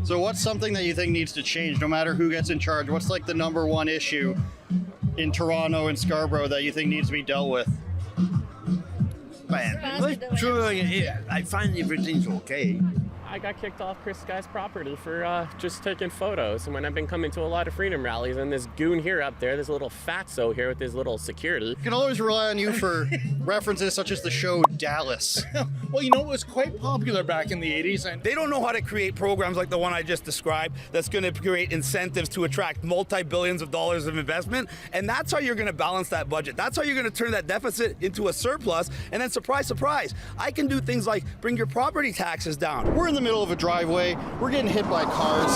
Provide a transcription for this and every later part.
So what's something that you think needs to change no matter who gets in charge? What's like the number one issue in Toronto and Scarborough that you think needs to be dealt with? I find everything's okay. I got kicked off Chris Guy's property for just taking photos. And when I've been coming to a lot of freedom rallies, and this goon here up there, this little fatso here with his little security. You can always rely on you for references such as the show Dallas. Well, you know, it was quite popular back in the 80s. And They don't know how to create programs like the one I just described that's going to create incentives to attract multi-billions of dollars of investment. And that's how you're going to balance that budget. That's how you're going to turn that deficit into a surplus. And then surprise, surprise, I can do things like bring your property taxes down. We're in the middle of a driveway. We're getting hit by cars.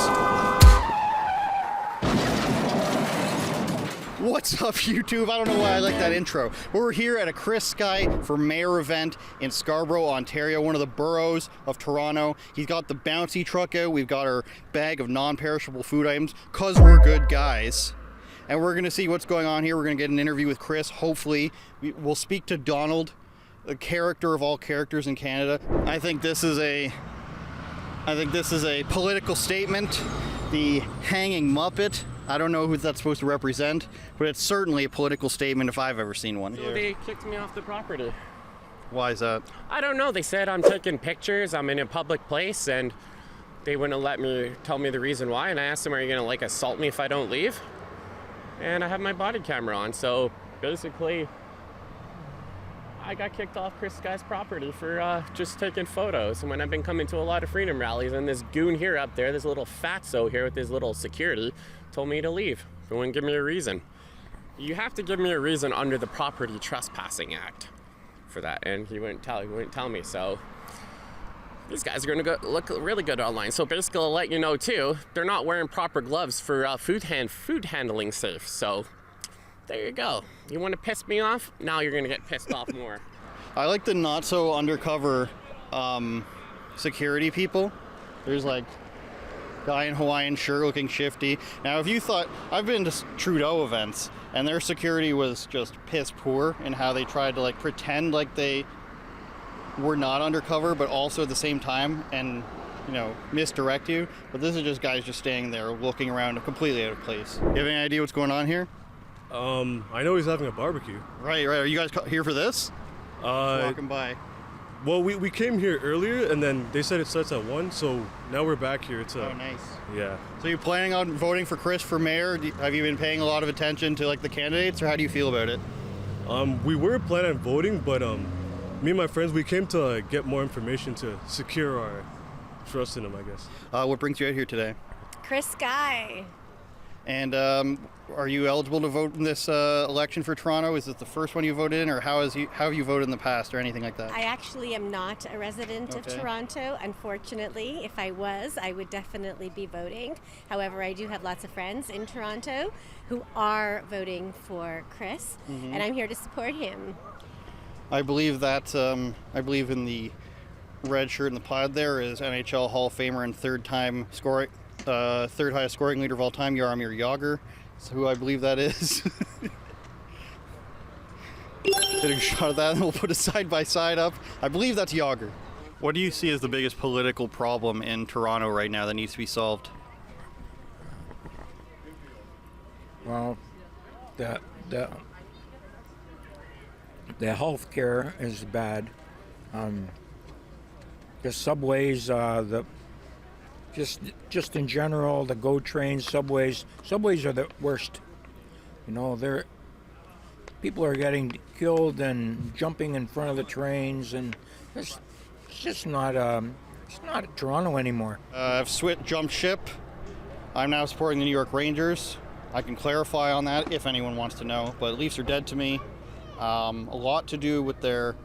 What's up, YouTube? I don't know why I like that intro. We're here at a Chris Guy for Mayor event in Scarborough, Ontario, one of the boroughs of Toronto. He's got the bouncy truck out. We've got our bag of non-perishable food items, because we're good guys. And we're going to see what's going on here. We're going to get an interview with Chris. Hopefully, we'll speak to Donald, the character of all characters in Canada. I think this is a political statement. The hanging Muppet. I don't know who that's supposed to represent, but it's certainly a political statement if I've ever seen one. So they kicked me off the property. Why is that? I don't know. They said I'm taking pictures. I'm in a public place, and they wouldn't let me tell me the reason why. And I asked them, "Are you gonna like assault me if I don't leave?" And I have my body camera on. So basically, I got kicked off Chris Guy's property for just taking photos. And when I've been coming to a lot of freedom rallies, and this goon here up there, this little fatso here with his little security, told me to leave. They wouldn't give me a reason. You have to give me a reason under the Property Trespassing Act for that, and he wouldn't tell me. So these guys are gonna look really good online. So basically, I'll let you know too, they're not wearing proper gloves for food handling safe. So there you go. You want to piss me off? Now you're gonna get pissed off more. I like the not so undercover security people. There's like guy in Hawaiian shirt looking shifty. Now, if you thought, I've been to Trudeau events and their security was just piss poor in how they tried to like pretend like they were not undercover, but also at the same time and, you know, misdirect you. But this is just guys just staying there looking around completely out of place. You have any idea what's going on here? I know he's having a barbecue. Right. Are you guys here for this? Walking by. Well, we came here earlier, and then they said it starts at 1, so now we're back here. Oh, nice. Yeah. So you planning on voting for Chris for mayor? Have you been paying a lot of attention to like the candidates, or how do you feel about it? We were planning on voting, but me and my friends, we came to get more information to secure our trust in him, I guess. What brings you out here today? Chris Guy. And are you eligible to vote in this election for Toronto? Is it the first one you voted in, or how have you voted in the past, or anything like that? I actually am not a resident of Toronto. Unfortunately, if I was, I would definitely be voting. However, I do have lots of friends in Toronto who are voting for Chris, and I'm here to support him. I believe in the red shirt in the plaid there is NHL Hall of Famer and third highest scoring leader of all time, Jaromir Jagr. That's who I believe that is. Getting a shot of that, and we'll put it side by side up. I believe that's Jagr. What do you see as the biggest political problem in Toronto right now that needs to be solved? Well, the health care is bad. The subways, just in general, the GO trains, subways are the worst. You know, people are getting killed and jumping in front of the trains, and it's just not Toronto anymore. I've jumped ship. I'm now supporting the New York Rangers. I can clarify on that if anyone wants to know, but Leafs are dead to me. A lot to do with their,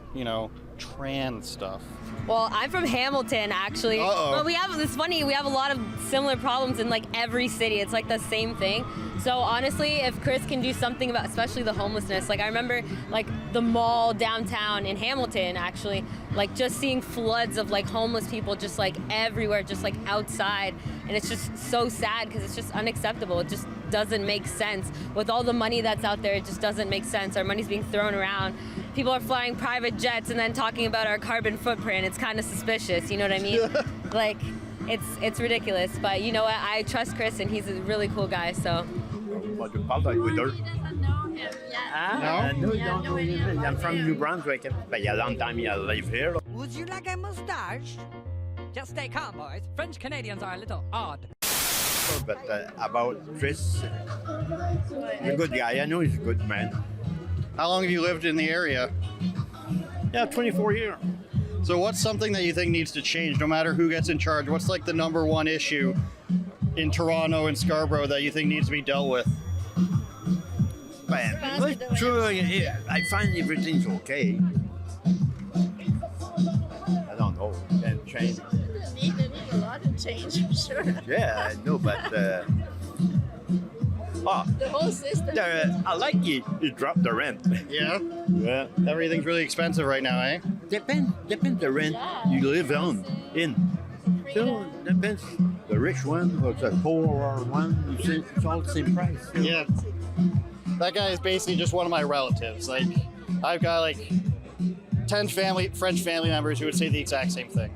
trans stuff. Well, I'm from Hamilton, actually. But it's funny, we have a lot of similar problems in like every city. It's like the same thing. So honestly, if Chris can do something about especially the homelessness, like I remember like the mall downtown in Hamilton, actually, like just seeing floods of like homeless people just like everywhere, just like outside. And it's just so sad because it's just unacceptable. It just doesn't make sense. With all the money that's out there, it just doesn't make sense. Our money's being thrown around. People are flying private jets and then talking about our carbon footprint. It's kind of suspicious, you know what I mean? Like, it's ridiculous. But you know what? I trust Chris, and he's a really cool guy. So. Tu parles d'Equateur? No? No, you don't know him. I'm from New Brunswick. But a long time you live here. Would you like a mustache? Just stay calm, boys. French Canadians are a little odd. But about Chris, he's a good guy. I know he's a good man. How long have you lived in the area? Yeah, 24 years. So what's something that you think needs to change no matter who gets in charge? What's like the number one issue in Toronto and Scarborough that you think needs to be dealt with? Man, but sure, I find everything's okay. I don't know. Can change. They need a lot of change, for sure. Yeah, I know, but The whole system. I like it. You drop the rent. Yeah? Yeah. Everything's really expensive right now, eh? Depends the rent you live in. So depends the rich one or the poor one. It's all the same price. Yeah. That guy is basically just one of my relatives. Like, I've got like 10 French family members who would say the exact same thing.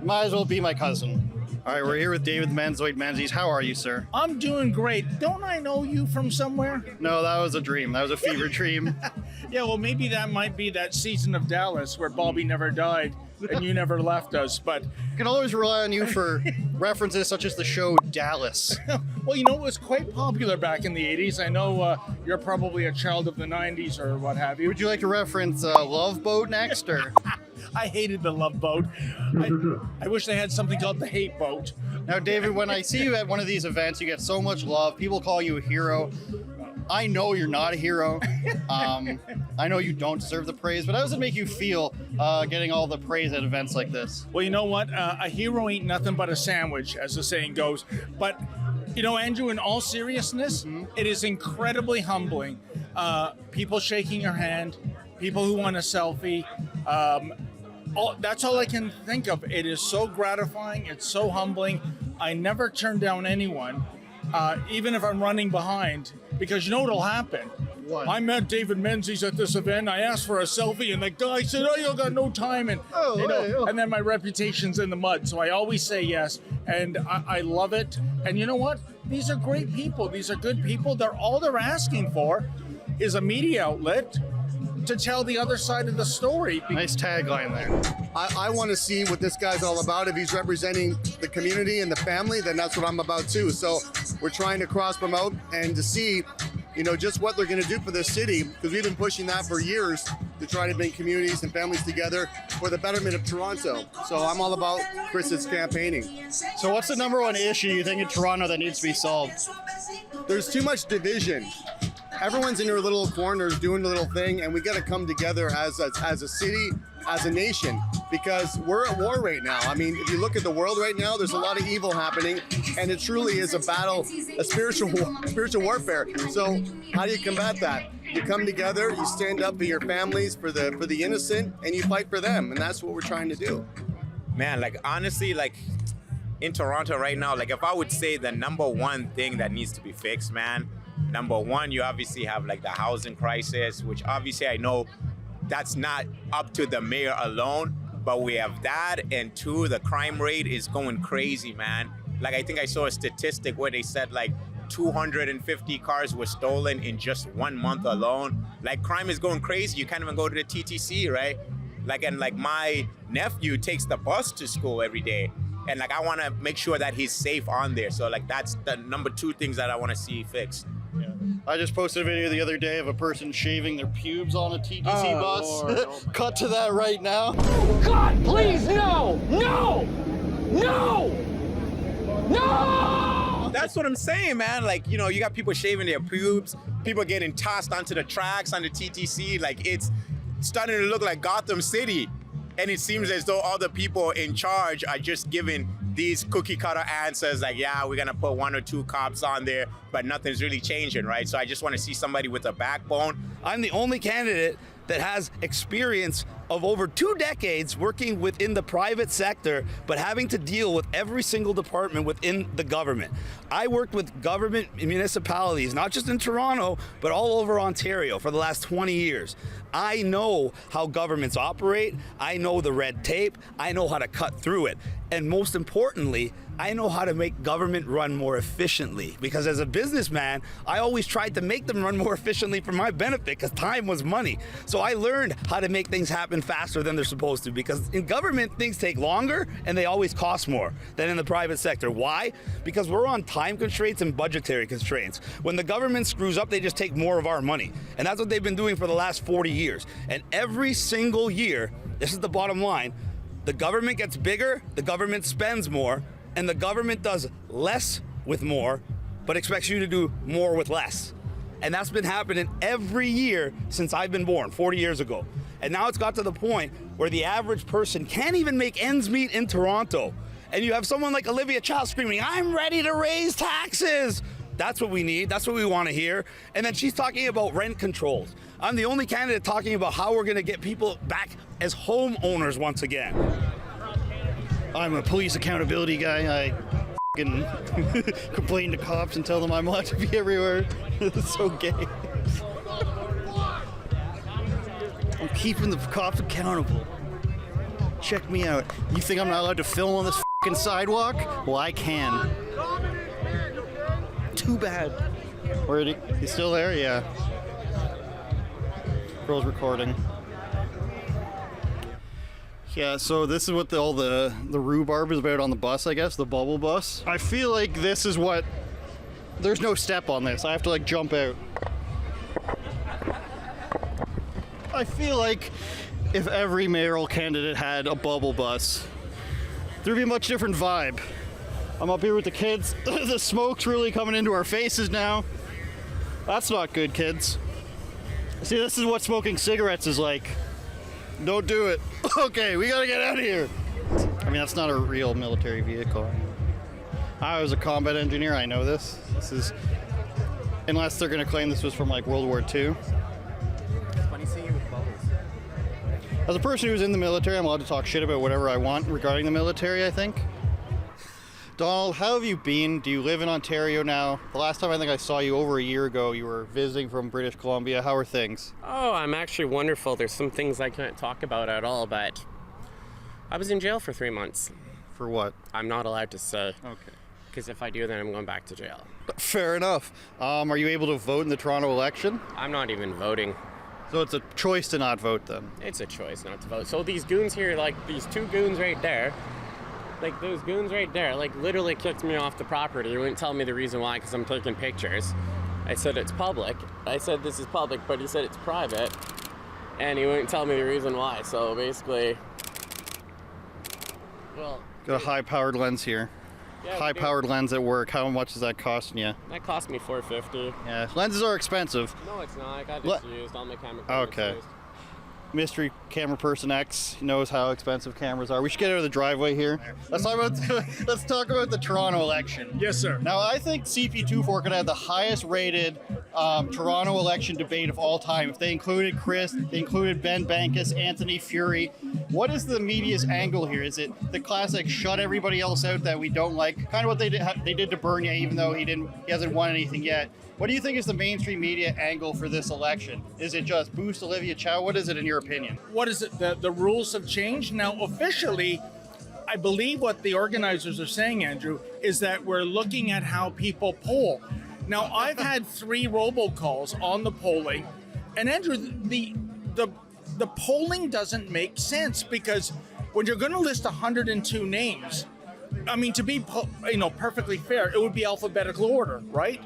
Might as well be my cousin. All right, we're here with David Menzies. How are you, sir? I'm doing great. Don't I know you from somewhere? No, that was a dream. That was a fever dream. Yeah, well, maybe that might be that season of Dallas where Bobby never died and you never left us. But I can always rely on you for references such as the show Dallas. well, you know, it was quite popular back in the 80s. I know you're probably a child of the 90s or what have you. Would you like to reference Love Boat next, or? I hated the Love Boat. I wish they had something called the Hate Boat. Now, David, when I see you at one of these events, you get so much love. People call you a hero. I know you're not a hero. I know you don't deserve the praise, but how does it make you feel getting all the praise at events like this? Well, you know what? A hero ain't nothing but a sandwich, as the saying goes. But, you know, Andrew, in all seriousness, it is incredibly humbling. People shaking your hand, people who want a selfie. That's all I can think of. It is so gratifying. It's so humbling. I never turn down anyone, even if I'm running behind, because you know what'll happen. What? I met David Menzies at this event. I asked for a selfie, and the guy said, "Oh, you got no time," and and then my reputation's in the mud. So I always say yes, and I love it. And you know what? These are great people. These are good people. All they're asking for is a media outlet to tell the other side of the story. Nice tagline there. I want to see what this guy's all about. If he's representing the community and the family, then that's what I'm about too. So we're trying to cross promote and to see, you know, just what they're going to do for this city, because we've been pushing that for years to try to bring communities and families together for the betterment of Toronto. So I'm all about Chris's campaigning. So what's the number one issue you think in Toronto that needs to be solved? There's too much division. Everyone's in their little corners doing the little thing, and we got to come together as a city, as a nation, because we're at war right now. I mean, if you look at the world right now, there's a lot of evil happening, and it truly is a battle, a spiritual warfare. So how do you combat that? You come together, you stand up for your families, for the innocent, and you fight for them, and that's what we're trying to do. Man, like honestly, like in Toronto right now, like if I would say the number one thing that needs to be fixed, man, number one, you obviously have like the housing crisis, which obviously I know that's not up to the mayor alone, but we have that. And two, the crime rate is going crazy, man. Like I think I saw a statistic where they said like 250 cars were stolen in just 1 month alone. Like crime is going crazy. You can't even go to the TTC, right? Like, and like my nephew takes the bus to school every day. And like, I want to make sure that he's safe on there. So like, that's the number two things that I want to see fixed. Yeah. I just posted a video the other day of a person shaving their pubes on a TTC bus. Lord, oh Cut to that right now. God, please, no! No! No! No! That's what I'm saying, man. Like, you know, you got people shaving their pubes, people getting tossed onto the tracks on the TTC. Like, it's starting to look like Gotham City. And it seems as though all the people in charge are just giving these cookie cutter answers like, yeah, we're gonna put 1 or 2 cops on there, but nothing's really changing, right? So I just wanna see somebody with a backbone. I'm the only candidate that has experience of over 2 decades working within the private sector, but having to deal with every single department within the government. I worked with government municipalities, not just in Toronto, but all over Ontario for the last 20 years. I know how governments operate. I know the red tape. I know how to cut through it. And most importantly, I know how to make government run more efficiently, because as a businessman, I always tried to make them run more efficiently for my benefit, because time was money. So I learned how to make things happen faster than they're supposed to, because in government, things take longer and they always cost more than in the private sector. Why? Because we're on time constraints and budgetary constraints. When the government screws up, they just take more of our money. And that's what they've been doing for the last 40 years. And every single year, this is the bottom line, the government gets bigger, the government spends more, and the government does less with more, but expects you to do more with less. And that's been happening every year since I've been born, 40 years ago. And now it's got to the point where the average person can't even make ends meet in Toronto. And you have someone like Olivia Chow screaming, "I'm ready to raise taxes." That's what we need. That's what we want to hear. And then she's talking about rent controls. I'm the only candidate talking about how we're going to get people back as homeowners once again. I'm a police accountability guy. I fucking complain to cops and tell them I'm allowed to be everywhere. It's so gay. I'm keeping the cops accountable. Check me out. You think I'm not allowed to film on this fucking sidewalk? Well, I can. Too bad. Where did he? He's still there? Yeah. Girl's recording. Yeah, so this is what all the rhubarb is about on the bus, I guess, the bubble bus. I feel like this is what... There's no step on this. I have to, like, jump out. I feel like if every mayoral candidate had a bubble bus, there'd be a much different vibe. I'm up here with the kids. The smoke's really coming into our faces now. That's not good, kids. See, this is what smoking cigarettes is like. Don't do it. Okay, we gotta get out of here. I mean, that's not a real military vehicle. I was a combat engineer, I know this. This is, unless they're gonna claim this was from like World War II. It's funny seeing you with bubbles. As a person who's in the military, I'm allowed to talk shit about whatever I want regarding the military, I think. Donald, how have you been? Do you live in Ontario now? The last time I think I saw you over a year ago, you were visiting from British Columbia. How are things? Oh, I'm actually wonderful. There's some things I can't talk about at all, but I was in jail for 3 months. For what? I'm not allowed to say. Okay. Because if I do, then I'm going back to jail. Fair enough. Are you able to vote in the Toronto election? I'm not even voting. So it's a choice to not vote then? It's a choice not to vote. So these goons here, like these 2 goons right there, like those goons right there, like literally kicked me off the property. He wouldn't tell me the reason why, because I'm taking pictures. I said it's public. I said this is public, but he said it's private. And he wouldn't tell me the reason why. So basically, well. Got a high-powered lens here. Yeah, high-powered lens at work. How much is that costing you? That cost me $450. Yeah, lenses are expensive. No, it's not. I got this used. All my camera. Okay. Mystery camera person X knows how expensive cameras are. We should get out of the driveway here. Let's talk about the Toronto election. Yes, sir. Now, I think CP24 could have the highest rated Toronto election debate of all time. If they included Chris, they included Ben Bankus, Anthony Fury. What is the media's angle here? Is it the classic shut everybody else out that we don't like? Kind of what they did to Bernier, even though he hasn't won anything yet. What do you think is the mainstream media angle for this election? Is it just boost Olivia Chow? What is it in your opinion? What is it? The rules have changed. Now, officially, I believe what the organizers are saying, Andrew, is that we're looking at how people poll. Now, I've had 3 robocalls on the polling, and Andrew, the polling doesn't make sense, because when you're going to list 102 names, I mean, to be perfectly fair, it would be alphabetical order, right?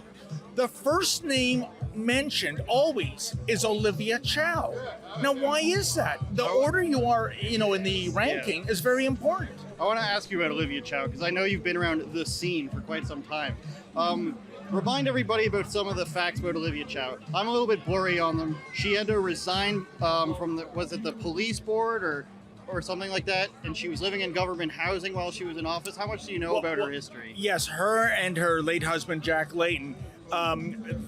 The first name mentioned always is Olivia Chow. Now, why is that? The order you are, in the ranking is very important. I want to ask you about Olivia Chow, because I know you've been around the scene for quite some time. Remind everybody about some of the facts about Olivia Chow. I'm a little bit blurry on them. She had to resign from the police board or something like that, and she was living in government housing while she was in office. How much do you know about her history? Yes, her and her late husband, Jack Layton,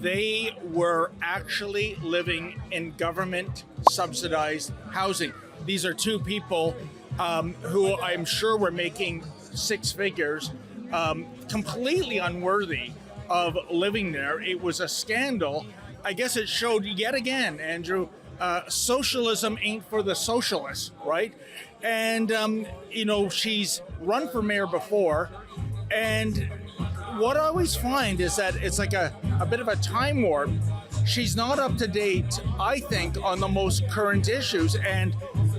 they were actually living in government subsidized housing. these are two people who I'm sure were making six figures, completely unworthy of living there. It was a scandal. I guess it showed yet again, Andrew, socialism ain't for the socialists, right? And, she's run for mayor before. And what I always find is that it's like a bit of a time warp. She's not up to date, I think, on the most current issues. And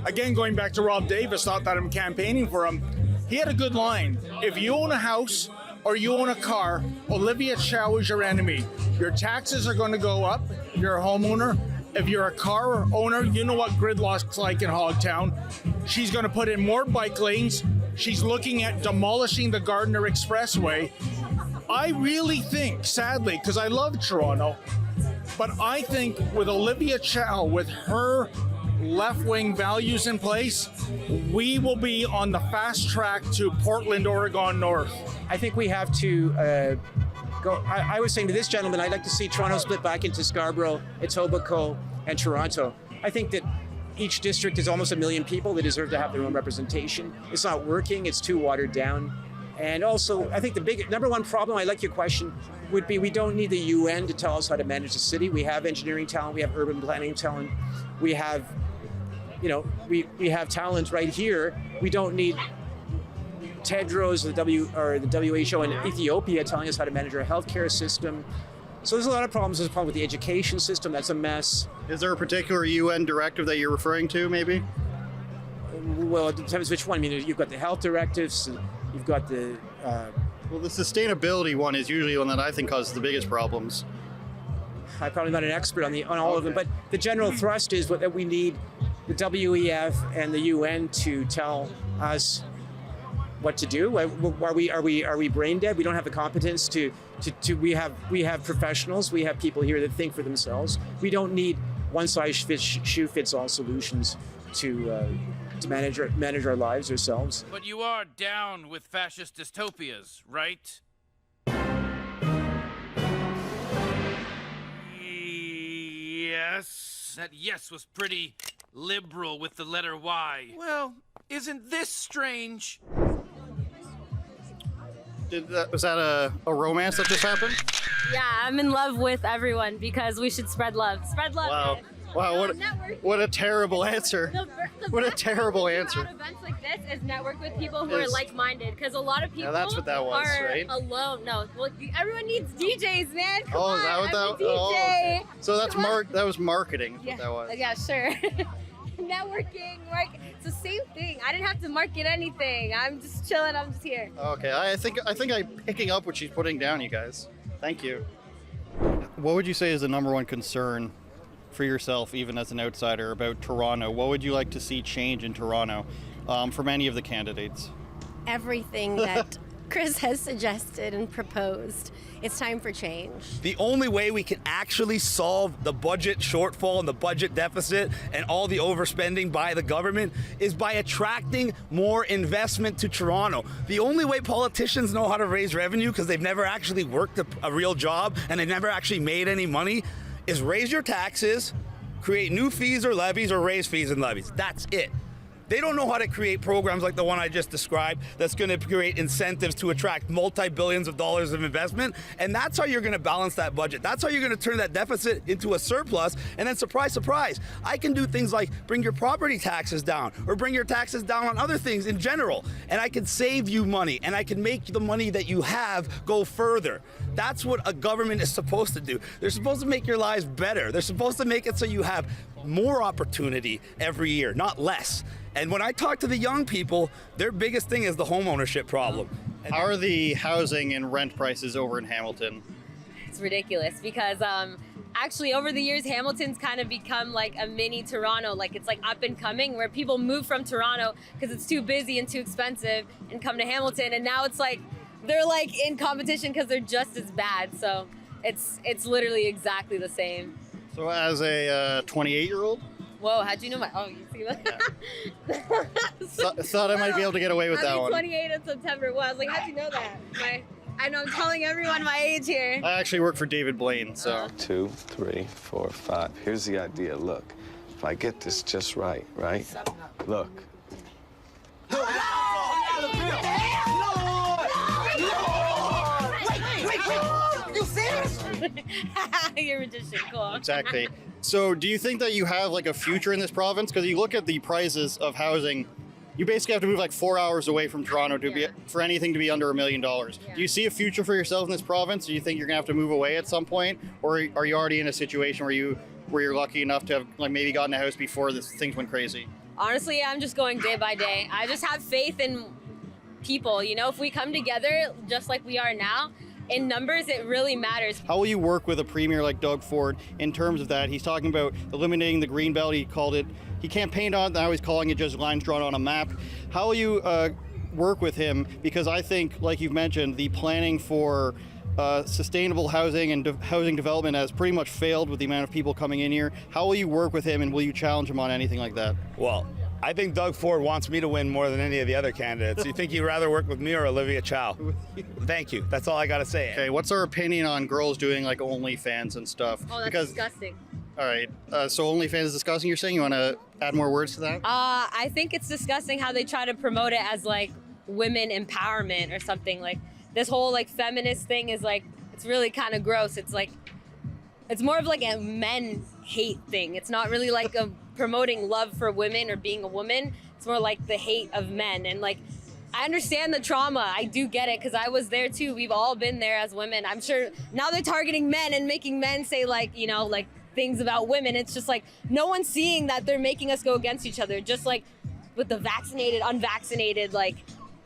again, going back to Rob Davis, not that I'm campaigning for him, he had a good line. If you own a house or you own a car, Olivia Chow is your enemy. Your taxes are going to go up if you're a homeowner. If you're a car owner, you know what gridlock's like in Hogtown. She's going to put in more bike lanes. She's looking at demolishing the Gardiner Expressway. I really think, sadly, because I love Toronto, but I think with Olivia Chow, with her left-wing values in place, we will be on the fast track to Portland, Oregon North. I think we have to go. I was saying to this gentleman, I'd like to see Toronto split back into Scarborough, Etobicoke, and Toronto. I think that each district is almost 1 million people that deserve to have their own representation. It's not working. It's too watered down. And also, I think the big number one problem, I like your question, would be we don't need the UN to tell us how to manage the city. We have engineering talent. We have urban planning talent. We have, we have talent right here. We don't need Tedros, the WHO in Ethiopia telling us how to manage our healthcare system. So there's a lot of problems. There's a problem with the education system. That's a mess. Is there a particular UN directive that you're referring to, maybe? Well, it depends which one. I mean, you've got the health directives. You've got the... Well, the sustainability one is usually one that I think causes the biggest problems. I'm probably not an expert on all of them, but the general thrust is that we need the WEF and the UN to tell us what to do. Are we brain dead? We don't have the competence to we have professionals. We have people here that think for themselves. We don't need one size shoe fits all solutions to manage our lives ourselves. But you are down with fascist dystopias, right? Yes. That yes was pretty liberal with the letter Y. Well, isn't this strange? Was that a romance that just happened? Yeah, I'm in love with everyone because we should spread love. Spread love. Wow. Man. Wow, what a terrible answer. What a terrible answer. About events like this is network with people who are like-minded, because a lot of people that's what that was, are right? alone. No, well, everyone needs DJs, man. Come on, is that what that I'm a DJ. Oh, okay. So that's that was marketing. Yeah, what that was. Yeah, sure. Networking, it's the same thing. I didn't have to market anything. I'm just chilling. I'm just here. Okay, I think I'm picking up what she's putting down, you guys. Thank you. What would you say is the number one concern for yourself, even as an outsider, about Toronto? What would you like to see change in Toronto from any of the candidates? Everything that Chris has suggested and proposed. It's time for change. The only way we can actually solve the budget shortfall and the budget deficit and all the overspending by the government is by attracting more investment to Toronto. The only way politicians know how to raise revenue, because they've never actually worked a real job and they've never actually made any money, is raise your taxes, create new fees or levies, or raise fees and levies. That's it. They don't know how to create programs like the one I just described that's going to create incentives to attract multi-billions of dollars of investment. And that's how you're going to balance that budget. That's how you're going to turn that deficit into a surplus. And then surprise, surprise, I can do things like bring your property taxes down or bring your taxes down on other things in general. And I can save you money and I can make the money that you have go further. That's what a government is supposed to do. They're supposed to make your lives better. They're supposed to make it so you have more opportunity every year, not less. And when I talk to the young people, their biggest thing is the homeownership problem. How are the housing and rent prices over in Hamilton? It's ridiculous because actually over the years, Hamilton's kind of become like a mini Toronto. Like it's like up and coming, where people move from Toronto because it's too busy and too expensive and come to Hamilton. And now it's like they're like in competition because they're just as bad. So it's literally exactly the same. So as a 28-year-old? Whoa, how'd you know oh, you see that? Yeah. Thought I might be able to get away with that I'll be one. 28 in September. Well, I was like, how'd you know that? I know I'm telling everyone my age here. I actually work for David Blaine, so. 2, 3, 4, 5. Here's the idea. Look, if I get this just right? Look. You serious? You're a magician, cool. Exactly. So do you think that you have like a future in this province? Because you look at the prices of housing, you basically have to move like 4 hours away from Toronto to be for anything to be under $1 million. Do you see a future for yourself in this province? Do you think you're gonna have to move away at some point, or are you already in a situation where you're lucky enough to have like maybe gotten a house before things went crazy? Honestly, I'm just going day by day. I just have faith in people. You know, if we come together just like we are now, in numbers, it really matters. How will you work with a premier like Doug Ford in terms of that? He's talking about eliminating the green belt. He campaigned on it, now he's calling it just lines drawn on a map. How will you work with him? Because I think, like you've mentioned, the planning for sustainable housing and housing development has pretty much failed with the amount of people coming in here. How will you work with him, and will you challenge him on anything like that? Well, I think Doug Ford wants me to win more than any of the other candidates. You think he'd rather work with me or Olivia Chow? Thank you. That's all I got to say. Okay, what's our opinion on girls doing like OnlyFans and stuff? Oh, that's disgusting. All right, so OnlyFans is disgusting, you're saying? You want to add more words to that? I think it's disgusting how they try to promote it as like women empowerment or something. Like this whole like feminist thing is like, it's really kind of gross. It's like, it's more of like a men hate thing. It's not really like promoting love for women or being a woman. It's more like the hate of men. And like, I understand the trauma. I do get it because I was there too. We've all been there as women. I'm sure now they're targeting men and making men say like, you know, like things about women. It's just like, no one's seeing that they're making us go against each other. Just like with the vaccinated, unvaccinated, like,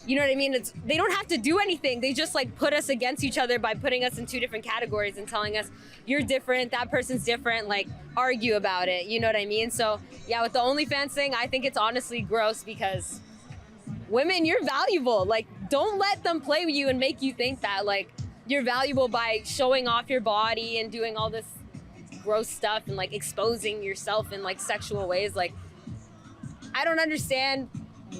you know what I mean? They don't have to do anything. They just like put us against each other by putting us in two different categories and telling us you're different, that person's different, like argue about it. You know what I mean? So yeah, with the OnlyFans thing, I think it's honestly gross because women, you're valuable. Like don't let them play with you and make you think that like you're valuable by showing off your body and doing all this gross stuff and like exposing yourself in like sexual ways. Like I don't understand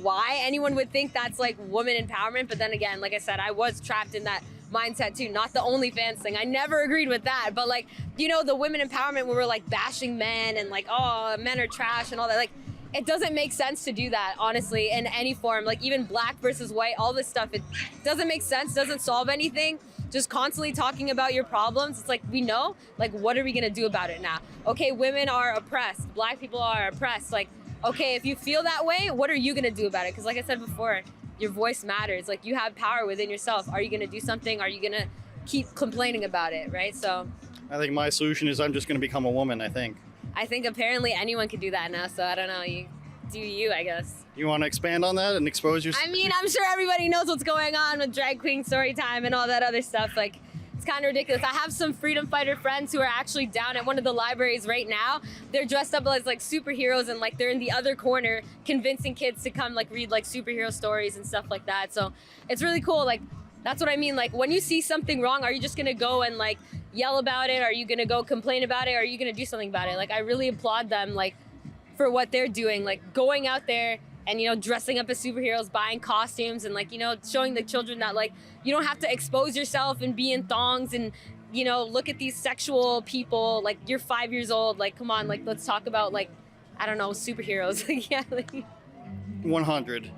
why anyone would think that's like woman empowerment, but then again, like I said, I was trapped in that mindset too, not the OnlyFans thing. I never agreed with that, but like, you know, the women empowerment where we're like bashing men and like, oh, men are trash and all that, like, it doesn't make sense to do that, honestly, in any form. Like even black versus white, all this stuff, it doesn't make sense, doesn't solve anything. Just constantly talking about your problems. It's like, we know, like, what are we gonna do about it now? Okay, women are oppressed, black people are oppressed, like, okay, if you feel that way, what are you gonna do about it? Because like I said before, your voice matters. Like you have power within yourself. Are you gonna do something? Are you gonna keep complaining about it, right? So I think my solution is I'm just gonna become a woman, I think. I think apparently anyone can do that now, so I don't know, you do you, I guess. You want to expand on that and expose yourself? I mean, I'm sure everybody knows what's going on with drag queen story time and all that other stuff. Like, it's kind of ridiculous. I have some freedom fighter friends who are actually down at one of the libraries right now. They're dressed up as like superheroes and like they're in the other corner convincing kids to come like read like superhero stories and stuff like that. So it's really cool. Like, that's what I mean. Like when you see something wrong, are you just gonna go and like yell about it? Are you gonna go complain about it? Or are you gonna do something about it? Like I really applaud them like for what they're doing, like going out there and, you know, dressing up as superheroes, buying costumes and like, you know, showing the children that like, you don't have to expose yourself and be in thongs and, you know, look at these sexual people, like you're 5 years old, like, come on, like, let's talk about like, I don't know, superheroes. Like, yeah, like. 100.